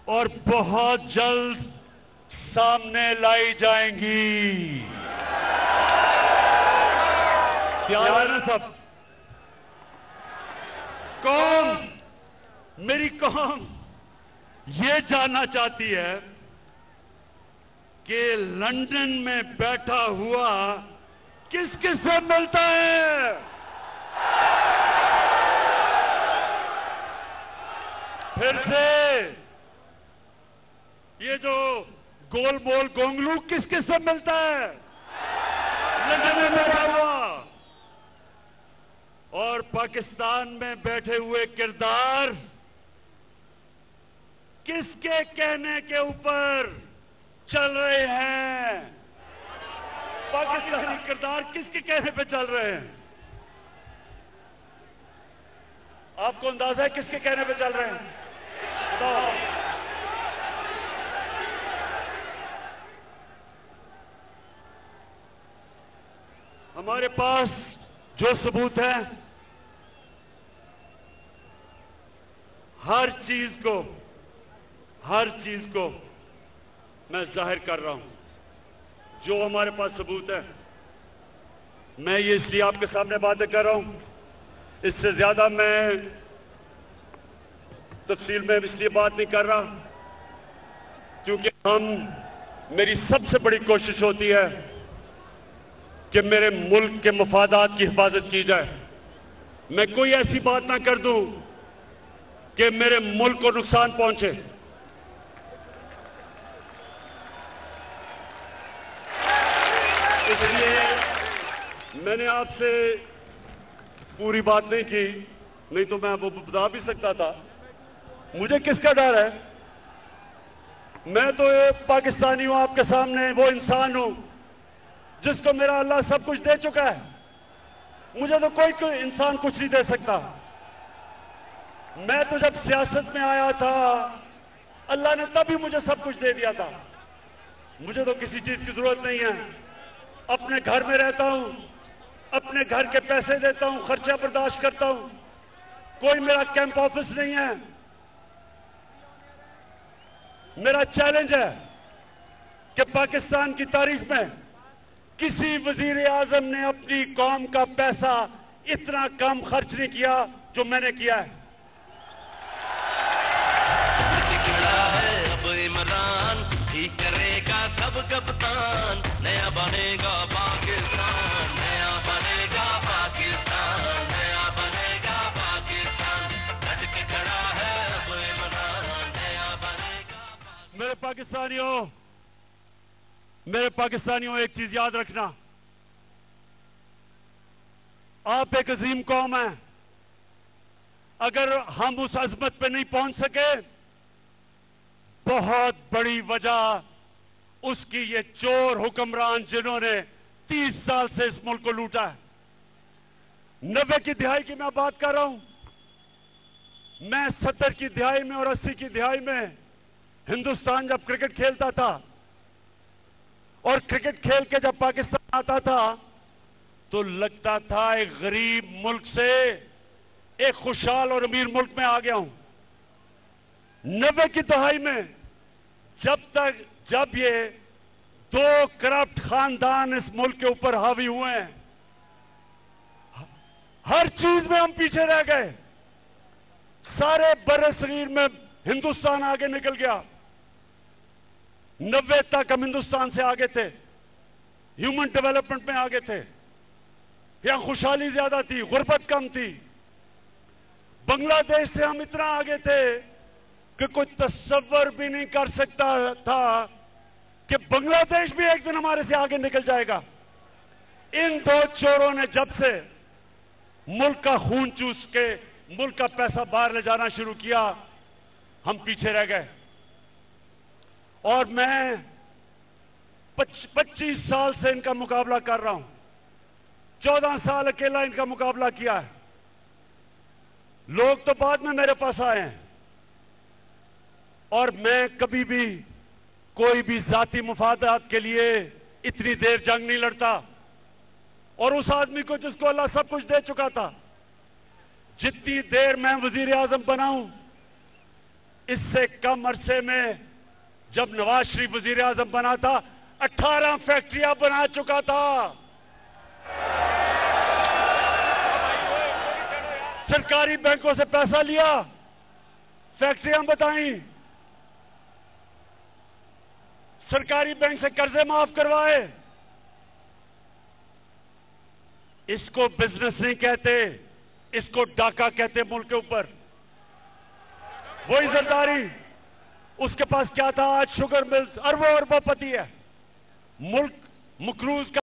और बहुत जल्द सामने लाई जाएंगी। प्यार है सब। कौम, मेरी कौम ये जानना चाहती है कि लंदन में बैठा हुआ किस किस से मिलता है। फिर से ये जो गोल मोल गोंगलू किस किस से मिलता है लंदन में बैठा हुआ। और पाकिस्तान में बैठे हुए किरदार किसके कहने के ऊपर चल रहे हैं? पाकिस्तानी किरदार किसके कहने पे चल रहे हैं? आपको अंदाजा है किसके कहने पे चल रहे हैं? बताओ। हमारे पास जो सबूत है, हर चीज को मैं जाहिर कर रहा हूं। जो हमारे पास सबूत है, मैं ये इसलिए आपके सामने बातें कर रहा हूं। इससे ज्यादा मैं तफसील में इसलिए बात नहीं कर रहा क्योंकि मेरी सबसे बड़ी कोशिश होती है कि मेरे मुल्क के मफादात की हिफाजत की जाए। मैं कोई ऐसी बात ना कर दूं कि मेरे मुल्क को नुकसान पहुंचे। इसलिए मैंने आपसे पूरी बात नहीं की, नहीं तो मैं वो बता भी सकता था। मुझे किसका डर है? मैं तो एक पाकिस्तानी हूं, आपके सामने वो इंसान हूं जिसको मेरा अल्लाह सब कुछ दे चुका है। मुझे तो कोई इंसान कुछ नहीं दे सकता। मैं तो जब सियासत में आया था, अल्लाह ने तभी मुझे सब कुछ दे दिया था। मुझे तो किसी चीज की जरूरत नहीं है। अपने घर में रहता हूं, अपने घर के पैसे देता हूं, खर्चा बर्दाश्त करता हूं। कोई मेरा कैंप ऑफिस नहीं है। मेरा चैलेंज है कि पाकिस्तान की तारीख में किसी वजीर आजम ने अपनी कौम का पैसा इतना कम खर्च नहीं किया जो मैंने किया है। अब इमरान ठीक करेगा सब कप्तान, नया बनेगा पाकिस्तान, नया बनेगा पाकिस्तान, नया बनेगा पाकिस्तान। डट के खड़ा है अब इमरान, नया बनेगा। मेरे पाकिस्तानियों, एक चीज याद रखना, आप एक अजीम कौम है। अगर हम उस अजमत पे नहीं पहुंच सके, बहुत बड़ी वजह उसकी ये चोर हुक्मरान जिन्होंने 30 साल से इस मुल्क को लूटा है। 90 की दिहाई की मैं बात कर रहा हूं। मैं 70 की दिहाई में और 80 की दिहाई में हिंदुस्तान जब क्रिकेट खेलता था और क्रिकेट खेल के जब पाकिस्तान आता था तो लगता था एक गरीब मुल्क से एक खुशहाल और अमीर मुल्क में आ गया हूं। 90 की दहाई में जब ये 2 करप्ट खानदान इस मुल्क के ऊपर हावी हुए हैं, हर चीज में हम पीछे रह गए। सारे बर्रे-सगीर में हिंदुस्तान आगे निकल गया। 90 तक हम हिंदुस्तान से आगे थे, ह्यूमन डेवलपमेंट में आगे थे। यहां खुशहाली ज्यादा थी, गुर्बत कम थी। बांग्लादेश से हम इतना आगे थे कि कोई तस्वर भी नहीं कर सकता था कि बांग्लादेश भी एक दिन हमारे से आगे निकल जाएगा। इन 2 चोरों ने जब से मुल्क का खून चूस के मुल्क का पैसा बाहर ले जाना शुरू किया, हम पीछे रह गए। और मैं 25 साल से इनका मुकाबला कर रहा हूं। 14 साल अकेला इनका मुकाबला किया है। लोग तो बाद में मेरे पास आए हैं और मैं कभी भी कोई भी जाती मुफादात के लिए इतनी देर जंग नहीं लड़ता। और उस आदमी को जिसको अल्लाह सब कुछ दे चुका था, जितनी देर मैं वजीर आजम बनाऊं इससे कम अरसे में जब नवाज शरीफ वजीर आजम बना था 18 फैक्ट्रियां बना चुका था। सरकारी बैंकों से पैसा लिया, फैक्ट्रियां बताई, सरकारी बैंक से कर्जे माफ करवाए। इसको बिजनेस नहीं कहते, इसको डाका कहते मुल्क के ऊपर। वही जरदारी, उसके पास क्या था? आज शुगर मिल्स अरबों अरबों पति है। मुल्क मकरूज का